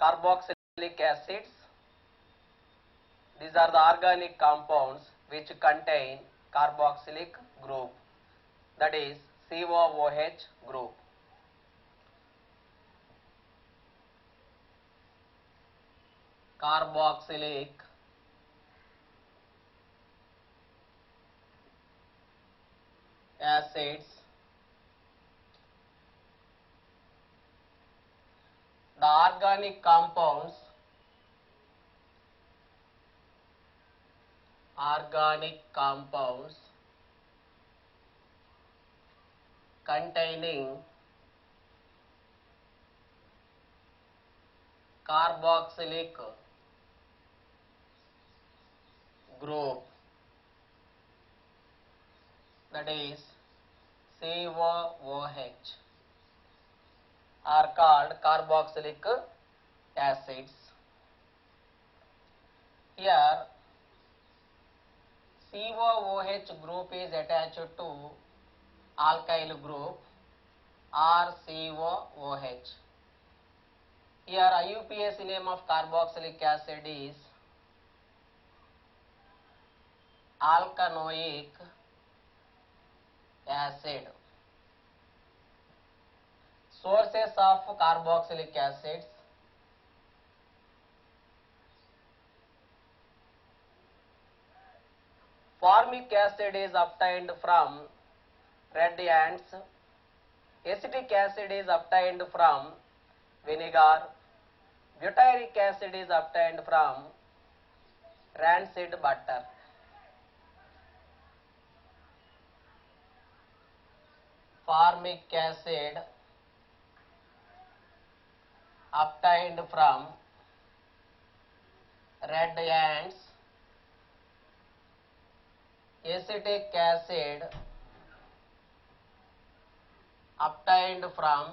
carboxylic acids. These are the organic compounds which contain carboxylic group, that is COOH group. Carboxylic acids. The organic compounds containing carboxylic group, that is COOH, are called carboxylic acids. Here COOH group is attached to alkyl group RCOOH. Here IUPAC name of carboxylic acid is alkanoic acid. Sources of carboxylic acids: formic acid is obtained from red ants. Acetic acid is obtained from vinegar. Butyric acid is obtained from rancid butter. Formic acid obtained from red ants. Acetic acid obtained from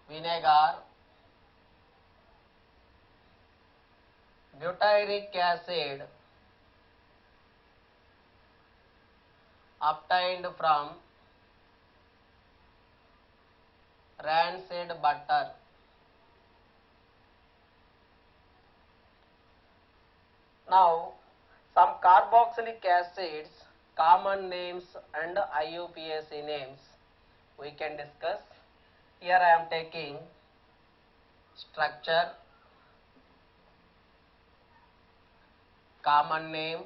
vinegar. Butyric acid obtained from rancid butter. Now, some carboxylic acids, common names and IUPAC names we can discuss. Here I am taking structure, common name,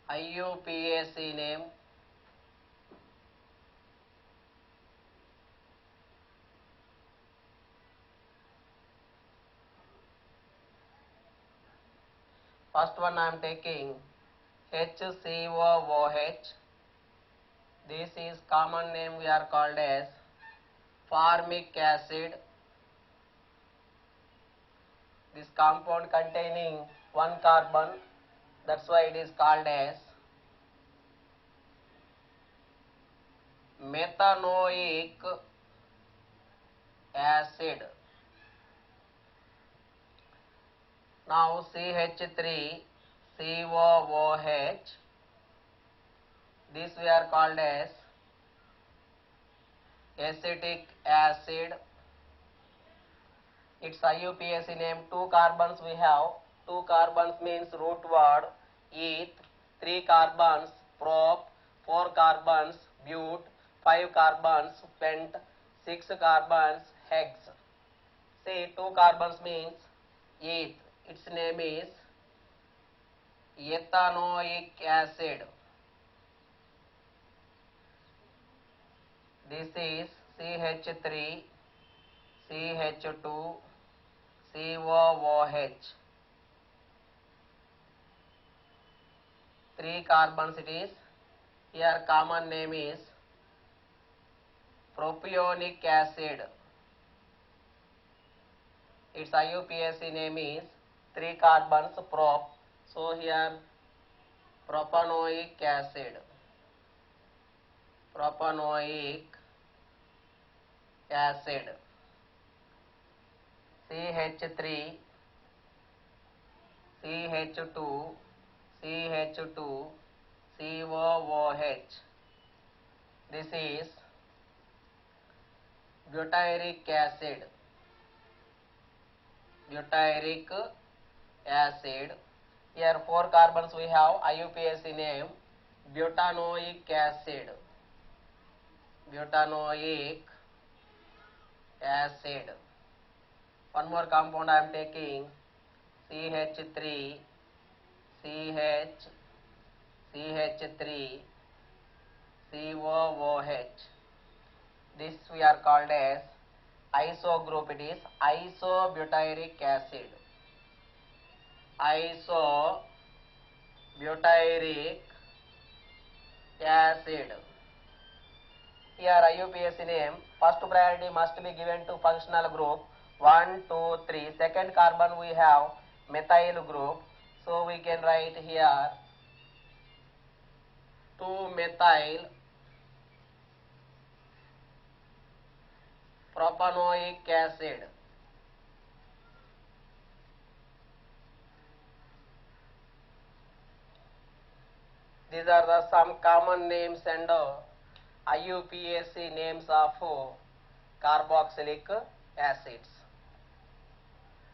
IUPAC name, first one I am taking HCOOH. This is common name, we are called as formic acid. This compound containing one carbon, that's why it is called as methanoic acid. Now CH3COOH, this we are called as acetic acid. Its IUPAC name, 2 carbons we have. 2 carbons means root word eth, 3 carbons prop, 4 carbons but, 5 carbons pent, 6 carbons hex. See, 2 carbons means eth. Its name is ethanoic acid. This is CH3, CH2, COOH. 3 carbons it is. Here common name is propionic acid. Its IUPAC name is 3 carbons prop. So here propanoic acid. Propanoic acid. CH3, CH2, CH2, COOH. This is butyric acid. Butyric acid. Here 4 carbons we have IUPAC name butanoic acid. Butanoic acid. One more compound I am taking CH3, CH3, COOH. This we are called as iso group. It is isobutyric acid. Isobutyric acid. Here IUPAC name, first priority must be given to functional group 1, 2, 3. Second carbon we have methyl group. So we can write here 2-methyl propanoic acid. These are the some common names and IUPAC names of carboxylic acids.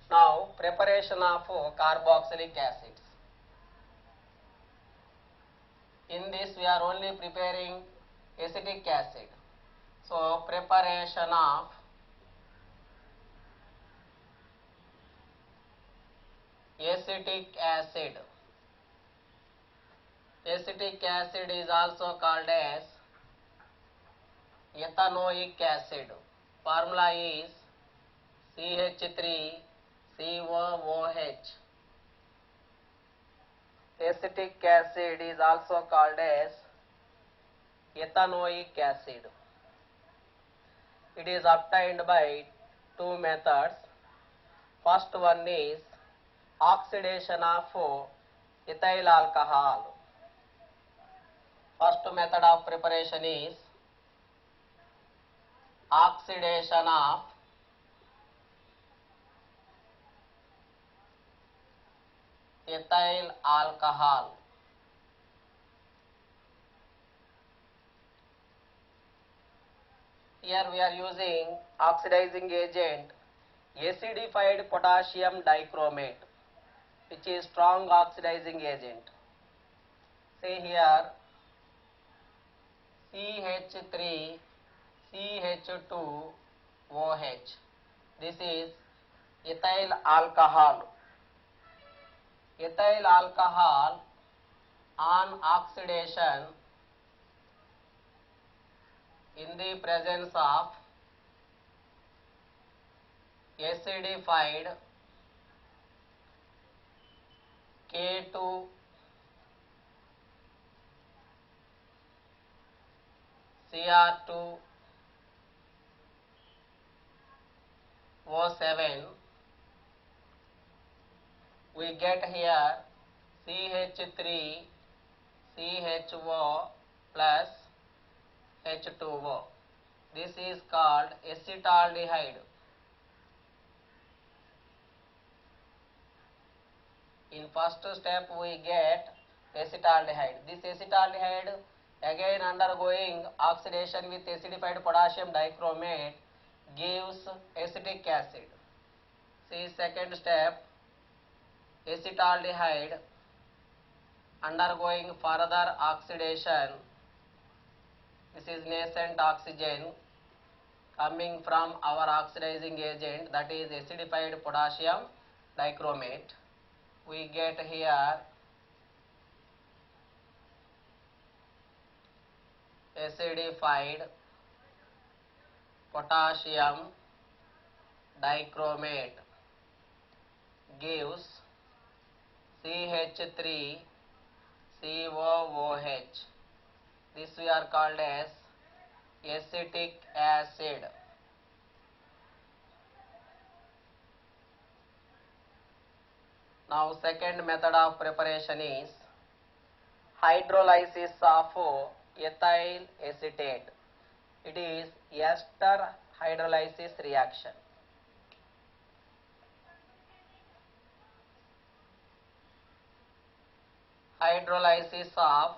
Now preparation of carboxylic acids. In this we are only preparing acetic acid. So preparation of acetic acid. Acetic acid is also called as ethanoic acid. Formula is CH3COOH. Acetic acid is also called as ethanoic acid. It is obtained by 2 methods. First one is oxidation of ethyl alcohol. First method of preparation is oxidation of ethyl alcohol. Here we are using oxidizing agent acidified potassium dichromate, which is strong oxidizing agent. See here CH3CH2OH. This is ethyl alcohol. Ethyl alcohol on oxidation in the presence of acidified K2 Cr2 O7, we get here CH3 CHO plus H2O. This is called acetaldehyde. In first step we get acetaldehyde. This acetaldehyde again undergoing oxidation with acidified potassium dichromate gives acetic acid. See second step, acetaldehyde undergoing further oxidation. This is nascent oxygen coming from our oxidizing agent, that is acidified potassium dichromate. We get here acidified potassium dichromate gives CH3COOH. This we are called as acetic acid. Now second method of preparation is hydrolysis of ethyl acetate. It is ester hydrolysis reaction. Hydrolysis of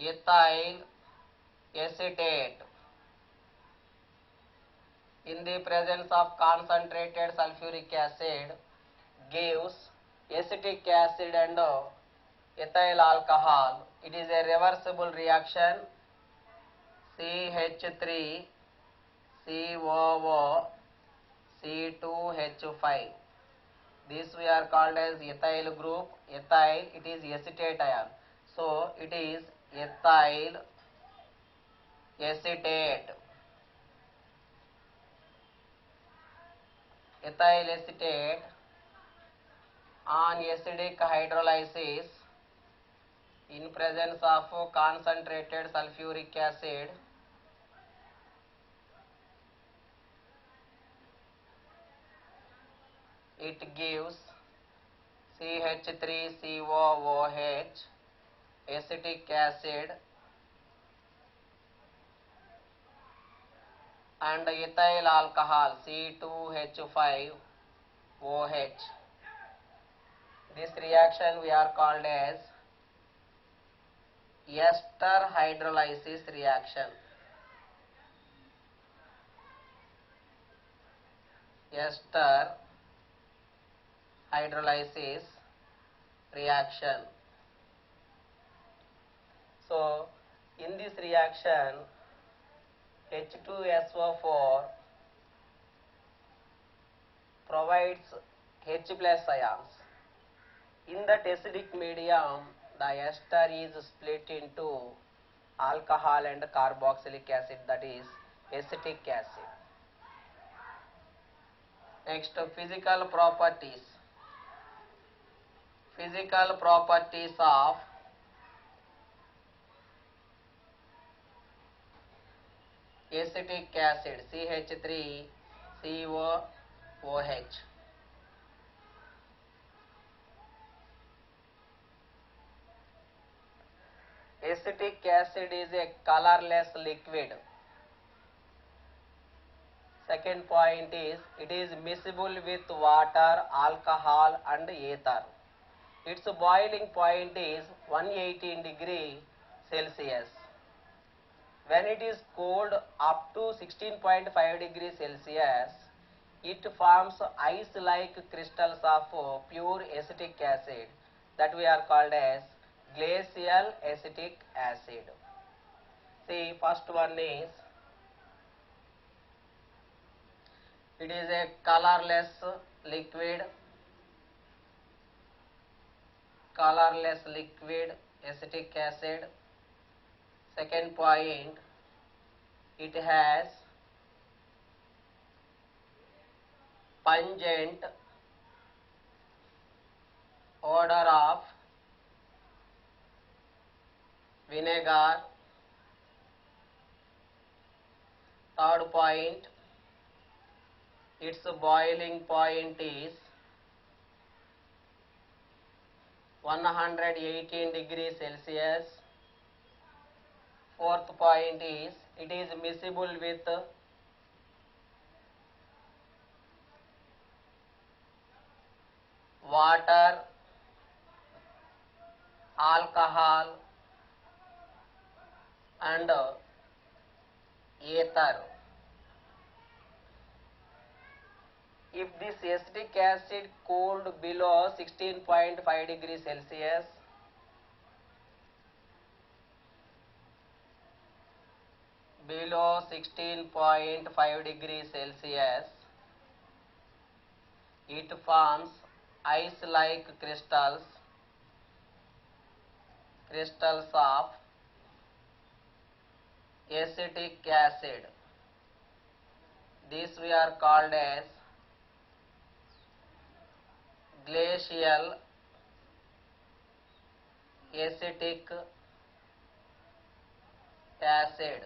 ethyl acetate in the presence of concentrated sulfuric acid gives acetic acid and ethyl alcohol. It is a reversible reaction. CH3 COO C2H5. This we are called as ethyl group. Ethyl, it is acetate ion. So it is ethyl acetate. Ethyl acetate on acidic hydrolysis in presence of concentrated sulfuric acid it gives CH3COOH acetic acid and ethyl alcohol C2H5OH. This reaction we are called as ester hydrolysis reaction. Ester hydrolysis reaction. So in this reaction H2SO4 provides H plus ions. In that acidic medium, the ester is split into alcohol and carboxylic acid, that is acetic acid. Next, physical properties. Physical properties of acetic acid CH3COOH. Acetic acid is a colorless liquid. Second point is it is miscible with water, alcohol and ether. Its boiling point is 118 degree Celsius. When it is cooled up to 16.5 degrees Celsius, it forms ice-like crystals of pure acetic acid that we are called as glacial acetic acid. See, first one is it is a colorless liquid, acetic acid. Second point, it has pungent odor of vinegar. Third point, its boiling point is 118 degrees Celsius. Fourth point is it is miscible with water, alcohol and ether. If this acetic acid cooled below 16.5 degrees Celsius, below 16.5 degrees Celsius, it forms ice-like crystals of acetic acid. This we are called as glacial acetic acid.